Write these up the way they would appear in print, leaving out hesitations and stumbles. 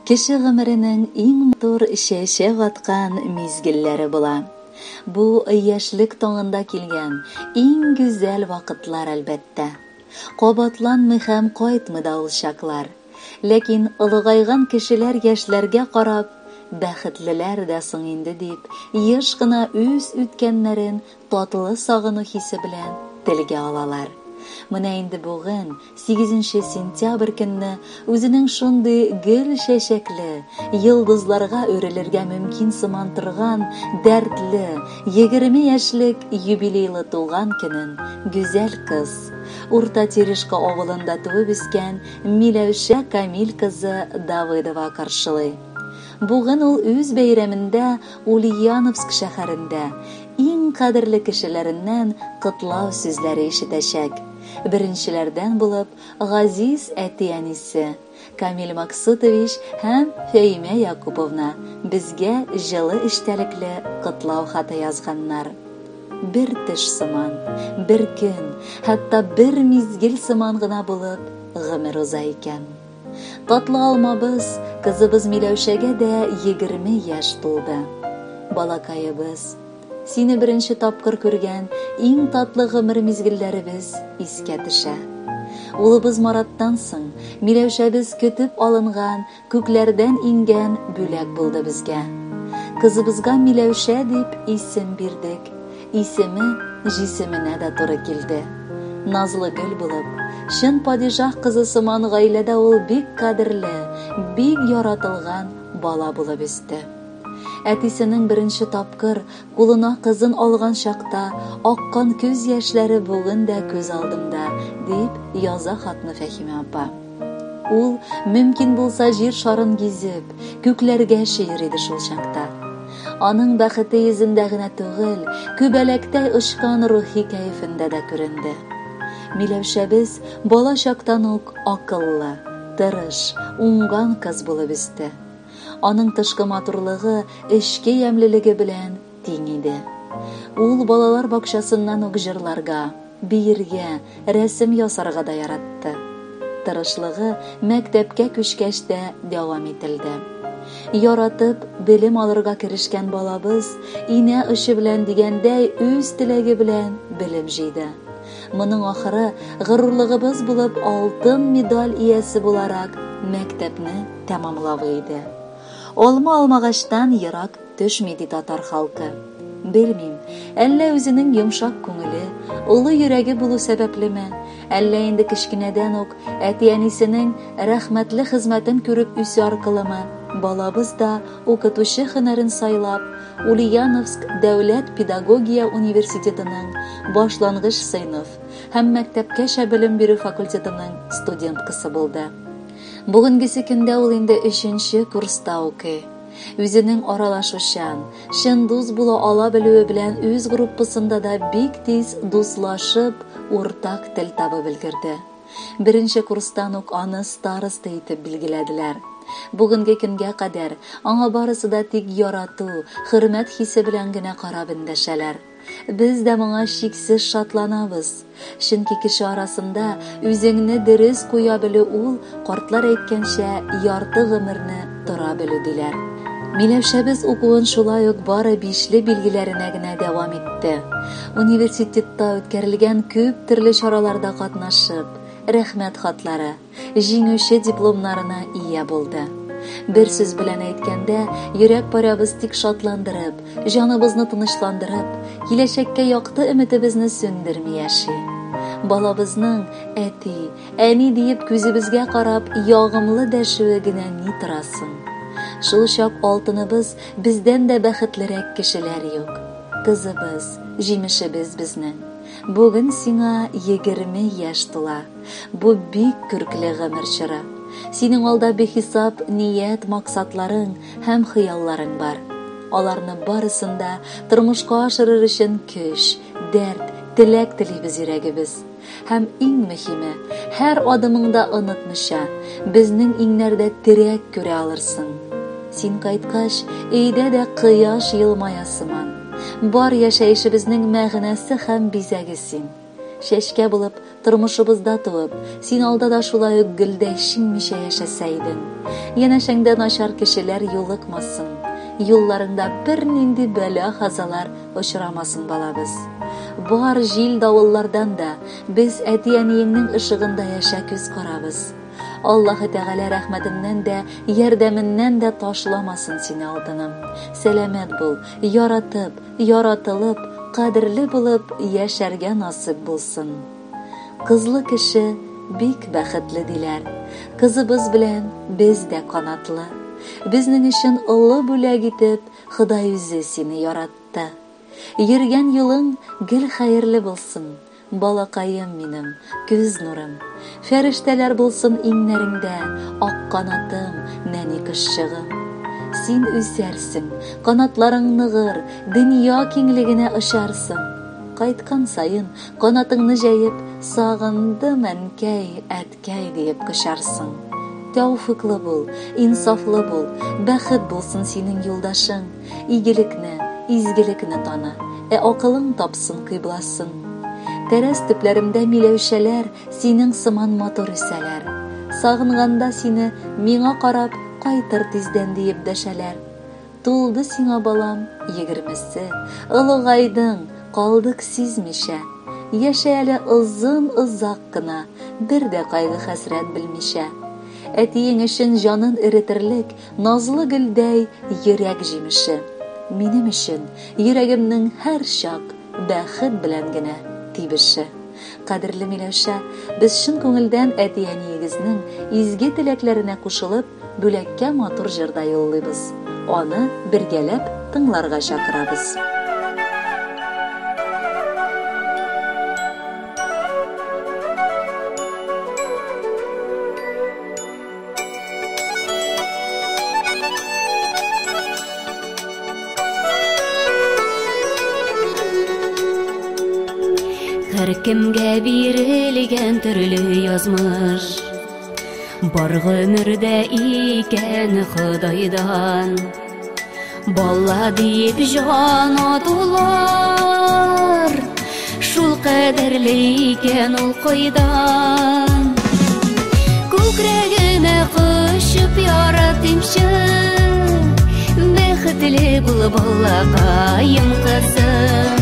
Кеше гомеренең иң матур чәчәк аткан мизгелләре була. Бу яшьлек таңында килгән иң гүзәл вакытлар әлбәттә. Кабатланмый һәм кайтмый да ул чаклар. Ләкин олыгайган кешеләр яшьләргә карап, бәхетлеләр дә соң инде дип, еш кына үз үткәннәрен татлы сагыну хисе белән телгә алалар. Менә инде бүген 8 сентябрь көнне үзенең шундый гөл чәчәкле, йолдызларга үрелергә мөмкин сыман торган дәртле 20 яшьлек юбилейлы тулган көнен гүзәл кыз, Урта Терешка авылында туып үскән Миләүшә Камил кызы Давыдова каршылый. Бүген ул үз бәйрәмендә Ульяновск шәһәрендә иң кадерле кешеләреннән котлау сүзләре ишетәчәк. Беренчеләрдән булып Газиз әти-әнисе Камил Максутович һәм Фәимә Якуповна безгә җылы эчтәлекле котлау хаты язганнар. Бер төш сыман, бер көн, хәтта бер мизгел сыман гына булып гомер уза икән. Татлы алмабыз, кызыбыз Миләүшәгә дә 20 яшь тулды. Балакайыбыз, сине беренче тапкыр күргән иң татлы гомер мизгелләребез искә төшә. Улыбыз Мараттан соң Миләүшәбез көтеп алынган, күкләрдән иңгән бүләк булды безгә. Кызыбызга Миләүшә дип исем бирдек. Исеме җисеменә дә туры килде. Назлы гөл булып, шын падишах кызы сыман гаиләдә ул бик кадерле, бик яратылган бала булып үсте. Әтисенең беренче тапкыр кулына кызын алган чакта аккан күз яшьләре бүген дә күз алдымда, дип яза хатны Фәхимә апа. Ул мөмкин булса җир шарын гизеп, күкләргә шигъри иде шул чакта. Аның бәхете йөзендә генә түгел, күбәләктәй очкан рухи кәефендә дә күренде. Миләүшәбез бала чактан ук акыллы, тырыш, уңган кыз булып үсте. Аның тышкы матурлыгы эчке ямьлелеге белән тиң иде. Ул балалар бакчасыннан ук җырларга, биергә, рәсем ясарга да яратты. Тырышлыгы мәктәпкә күчкәч тә дәвам ителде. Яратып, белем алырга керешкән балабыз, инә очы белән дигәндәй үз теләге белән белем җыйды. Моның ахыры горурлыгыбыз булып алтын медаль иясе буларак мәктәпне тәмамлавы иде. Алма алмагачтан ерак төшми ди татар халкы. Белмим, әллә үзенең йомшак күңеле, улы йөрәге булу сәбәплеме, әллә инде кичкенәдән ук әти-әнисенең рәхмәтле хезмәтен күреп үсү аркылымы, балабыз да укытучы һөнәрен сайлап, Ульяновск дәүләт педагогия университетының башлангыч сыйныф һәм мәктәпкәчә белем бирү факультетының студенткасы булды. Бүгенгесе көндә ул инде 3нче курста укый. Үзенең аралашучан, шын дус була ала белүе белән үз группасында да бик тиз дуслашып, уртак тел табып өлгерде. Беренче курстан ук аны староста итеп билгеләделәр. Бүгенге көнгә кадәр аңа барысы да тик ярату, хөрмәт хисе белән генә карап эндәшәләр. Без дә моңа чиксез шатланабыз. Чөнки кеше арасында үзеңне дөрес куя белү ул, картлар әйткәнчә, ярты гомерне тора белү диләр. Миләүшәбез укуын шулай ук бары 5ле билгеләренә генә дәвам итте. Университетта үткәрелгән күп төрле чараларда катнашып, рәхмәт хатлары, җиңүче дипломнарына ия булды. Бер сүз белән әйткәндә, йөрәк парабыз тик шатландырып, җаныбызны тынычландырып, киләчәккә якты өметебезне сүндерми яши. Балабызның әти, әни диеп күзебезгә карап ягымлы дәшүе генә ни торасың. Шул чак алтыныбыз бездән дә бәхетлерәк кешеләр юк. Кызыбыз, җимешебез безнең. Бүген сиңа 20 яшь тула. Бу бик күркле гомер чоры. Синең алда бехисап ният, максатларың һәм хыялларың бар. Аларны барысында тормышка ашырыр өчен көч, дәрт, теләк телибез йөрәгебез. Һәм иң мөһиме, һәр адымыңда онытмыйча, безнең иңнәрдә терәк күрә алырсың. Син кайткач, өйдә дә кояш елмая сыман. Бар яшәешебезнең мәгънәсе һәм бизәге син. Шәшкә булып, тормышыбызда туып, син алдада шулай ук гөлдәй шинмичә яшәсәйдең. Янәшәңдә начар кешеләр юлыкмасын. Юлларыңда бер нинди бәла-казалар очрамасын балабыз. Бар җил давыллардан да без әти-әниеңнең ышыгында яшә күз карабыз. Аллаһы Тәгалә рәхмәтеннән дә, ярдәменнән дә ташламасын сине алтыным. Сәламәт бул, яратып, яратылып, кадерле булып яшәргә насыйп булсын. Кызлы кеше бик бәхетле диләр. Кызыбыз белән без дә канатлы. Безнең өчен олы бүләк итеп Ходай үзе сине яратты. Йөргән юлың гел хәерле булсын. Балакаем минем, күз нурым. Фәрештәләр булсын иңнәреңдә, ак канатым, нәни кышчыгым. Син үсәрсең, канатларың ныгыр, дөнья киңлегенә очарсың. Кайткан сайын канатыңны җәеп, сагындым әнкәй, әткәй диеп кычарсың. Тәүфыклы бул, инсафлы бул, бәхет булсын синең юлдашың. Игелекне, изгелекне таны, акылың тапсын кыйбласын. Тәрәз төпләремдә миләүшәләр синең сыман матур үсәләр. Сагынганда сине миңа карап кайтыр тиздән диеп дәшәләр. Тулды сиңа балам 20-се, олыгайдың, калдык сизмичә. Яшә әле озын озак кына, бер дә кайгы хәсрәт белмичә. Әтиең өчен җанын иретерлек, назлы гөлдәй йөрәк җимеше. Минем өчен йөрәгемнең һәр чак бәхет белән генә тибеше. Кадерле Миләүшә, без шын күңелдән әти-әниегезнең изге теләкләренә кушылып, бүләккә матур җырда юллыйбыз. Аны бергәләп тыңларга чакырабыз. Кемгә бирелгән төрле язмыш, бар гомердә икән Ходайдан. Бала дип җан атулар, шул кадерле икән ул кайдан. Күкрәгемә кушып яратымчы, бәхетле бул балакаем кызым.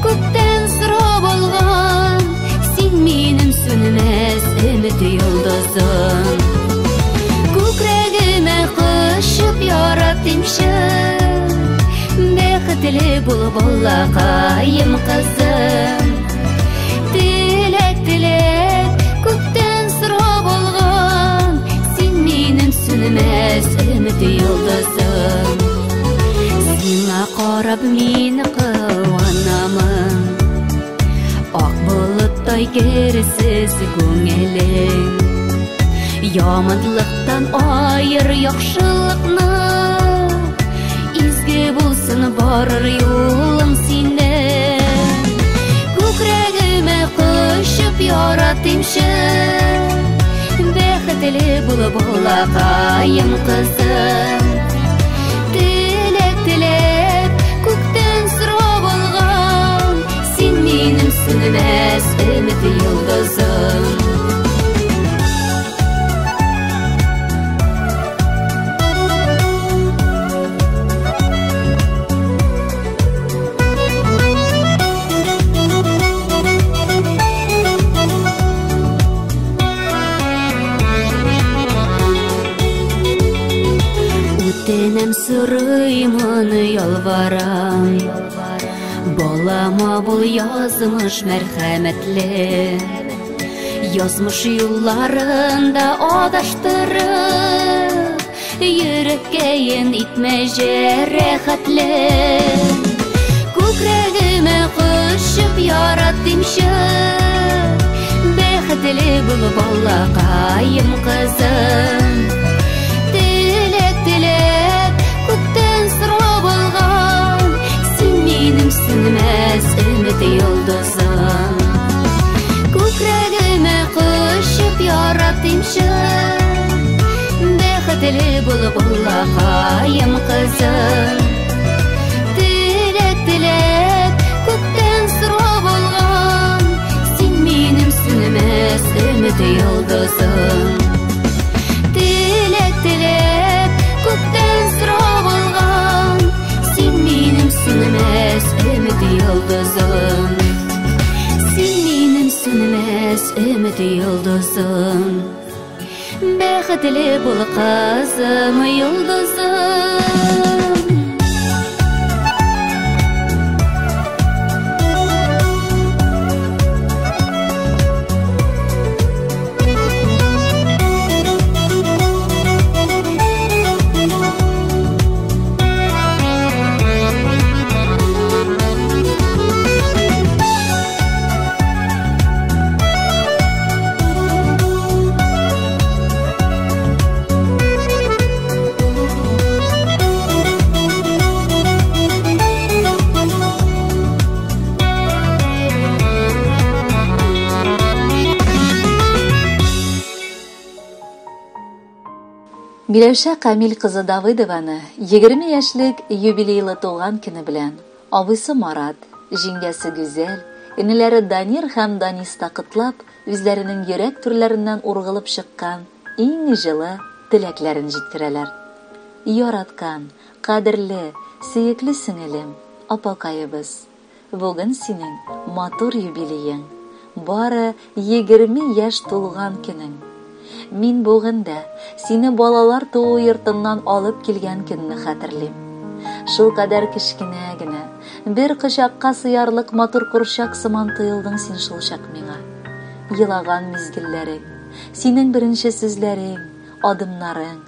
Күктән сорап алган, син минем сүнмәс өмет йолдызым. Күкрәгемә кушып яратымчы, бәхетле бул балакаем кызым. Теләк, күктән сорап алган, син минем сүнмәс өмет йолдызым. Сиңа карап мин кыланамын, ак болыттай керсез күңелең. Яманлыктан айыр яхшылыкны, изге булсын барыр юлың синең. Күкрәгемә кушып яратымчы, бәхетле бул балакаем кызым. Күктән сорап алган, син минем сүнмәс өмет йолдызым. Үтенәм сорыймын ялварам, балама бул язмыш мәрхәмәтле. Язмыш юлларында адаштырып, йөрәккәен итмә җәрәхәтле. Күкрәгемә кушып яратымчы, бәхетле бул балакаем кызым. Күктән сорап алган, син минем сүнмәс өмет йолдызым. Күкрәгемә кушып яратымчы, бәхетле бул балакаем кызым. Теләк, күктән ümit yıldızım. Бәхетле бул кызым, йолдызым. Миләүшә Камил кызы Давыдованы 20 яшьлек юбилейлы туган көне белән абыйсы Марат, җиңгәсе Гүзәл, инеләре Данир һәм Даниста котлап, үзләренең йөрәк түрләреннән ургылып чыккан иң җылы теләкләрен җиткерәләр. Яраткан, кадерле, сөекле сеңелем, апакайыбыз, бүген синең матур юбилеең, бары 20 яшь тулган көнең. Мин бүгендә сине балалар туу йортыннан алып килгән көнне хәтерлим. Шул кадәр кечкенә генә, бер кочакка сыярлык матур курчак сыман тоелдың син шул чак миңа. Елаган мизгелләрең, синең беренче сүзләрең, адымнарың,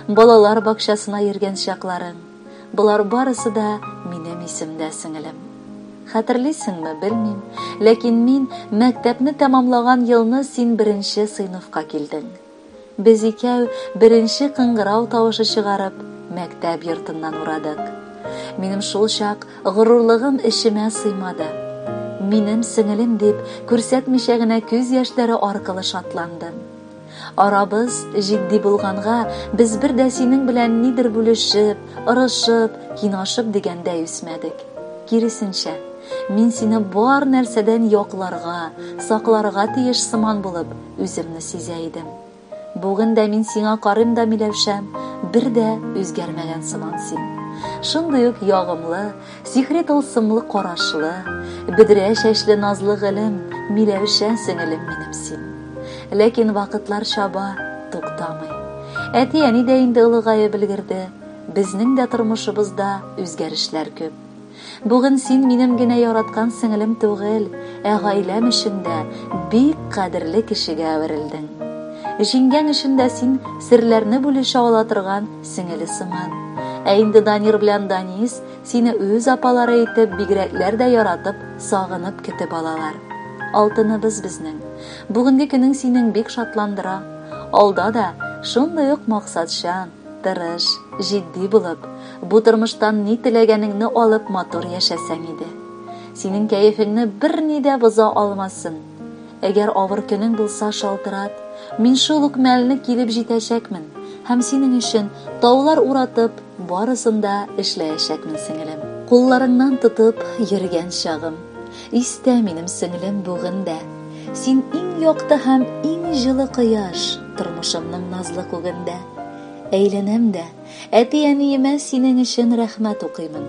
балалар бакчасына йөргән чакларың, булар барысы да минем исемдә сеңелем. Хәтерлисеңме, белмим, ләкин мин мәктәпне тәмамлаган елны син беренче сыйныфка килдең. Без икәү беренче кыңгырау тавышы чыгарып, мәктәп йортыннан урадык. Минем шул чак горурлыгым ишемә сыймады. Минем сеңелем дип күрсәтмичә генә күз яшьләре аркылы шатландым. Арабыз җитди булганга, без бер дә синең белән нидер бүлешеп, ырышып, кинашып дигәндә үсмәдек. Киресенчә, мин сине бар нәрсәдән якларга, сакларга тиеш сыман булып үземне сизә идем. Бүген дә мин сиңа карыйм да, Миләүшәм, бер дә үзгәрмәгән сыман син. Шундый ук ягымлы, сихри тылсымлы карашлы, бөдрә чәчле назлы гылым, Миләүшә сеңелем минем син. Ләкин вакытлар чаба, туктамый. Әти-әни дә инде улыгаеп өлгерде, безнең дә тормышыбызда үзгәрешләр күп. Бүген син минем генә яраткан сеңелем түгел, гаиләм эчендә бик кадерле кешегә әверелдең. Җиңгәң эчендә син серләрне бүлешә ала торган сеңеле сыман. Ә инде Данир белән Данис сине үз апалары итеп бигрәкләр дә яратып, сагынып көтеп алалар. Алтыныбыз безнең. Бүгенге көнең синең бик шатландыра. Алда да шундый ук максатчан, тырыш, җитди булып, бу тормыштан ни теләгәнеңне алып матур яшәсәң иде. Синең кәефеңне берни дә боза алмасын. Әгәр авыр көнең булса шалтырат, мин шул ук мәлне килеп җитәчәкмен һәм синең өчен таулар уратып, барысында эшләячәкмен сеңелем. Кулларыңнан тотып йөргән чагым, истә минем сеңелем бүгендә. Син иң якты һәм иң җылы кояш, тормышымның назлы күгендә. Әйләнәм дә, әти-әниемә синең өчен рәхмәт укыймын.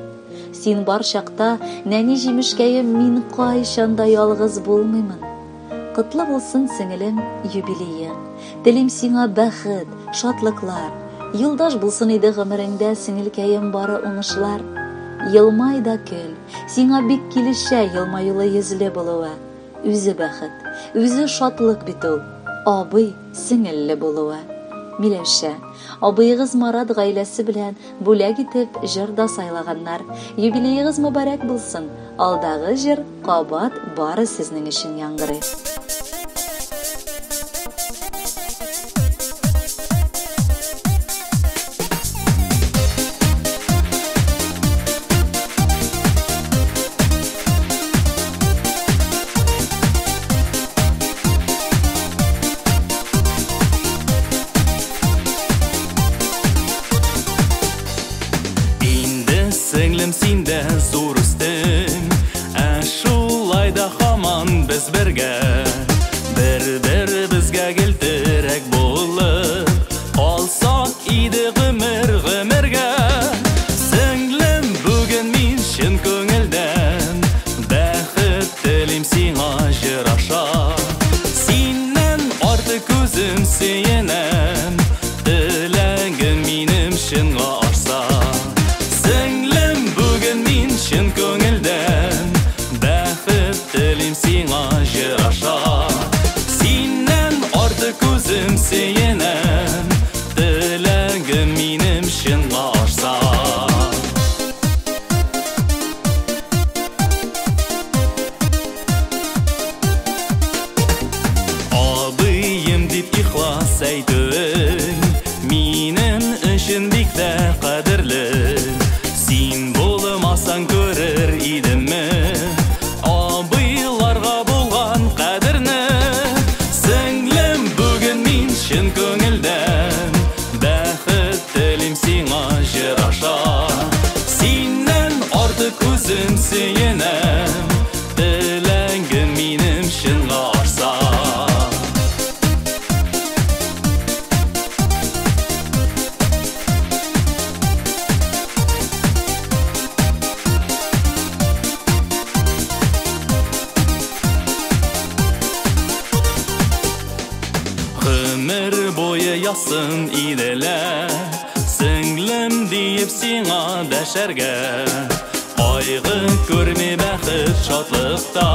Син бар чакта, нәни җимешкәем, мин кайчан да ялгыз булмыймын. Котлы булсын сеңелем юбилеең. Телим сиңа бәхет, шатлыклар. Юлдаш булсын иде гомереңдә сеңелкәем бары уңышлар. Елмай да көл, сиңа бик килешә елмаюлы йөзле булуы. Үзе бәхет, үзе шатлык бит ул. Абый сеңелле булуы. Миләүшә, абыегыз Марат гаиләсе белән бүләк итеп җырда сайлаганнар. Юбилеегыз мөбарәк булсын. Алдагы җыр кабат бары сезнең өчен яңгырый. Сеңлем синдә зур өстең, шулай да һаман без бергә. Бер безгә килтерәк булып, алсак иде гомергә. Сеңлем бүген мин чын күңелдән, бәхет телим сиңа җыр аша. Синнән сиңа жыраша. Синнән артык үзем сөенәм, теләгем минем чынга ашса. Абыем дип ихлас әйтүең, минем өчен бик тә кадерле. Син булмасаң күрер идемме, абыйларга булган кадерне. Сеңлем, бүген мин чын күңелдән бәхет телим сиңа жыраша. Синнән артык үзем сөенәм, теләгем минем чынга ашса. Ömür boyu ясын иделәр, сеңлем диеп сиңа дәшәргә. Кайгы күрми бәхет шатлыкта,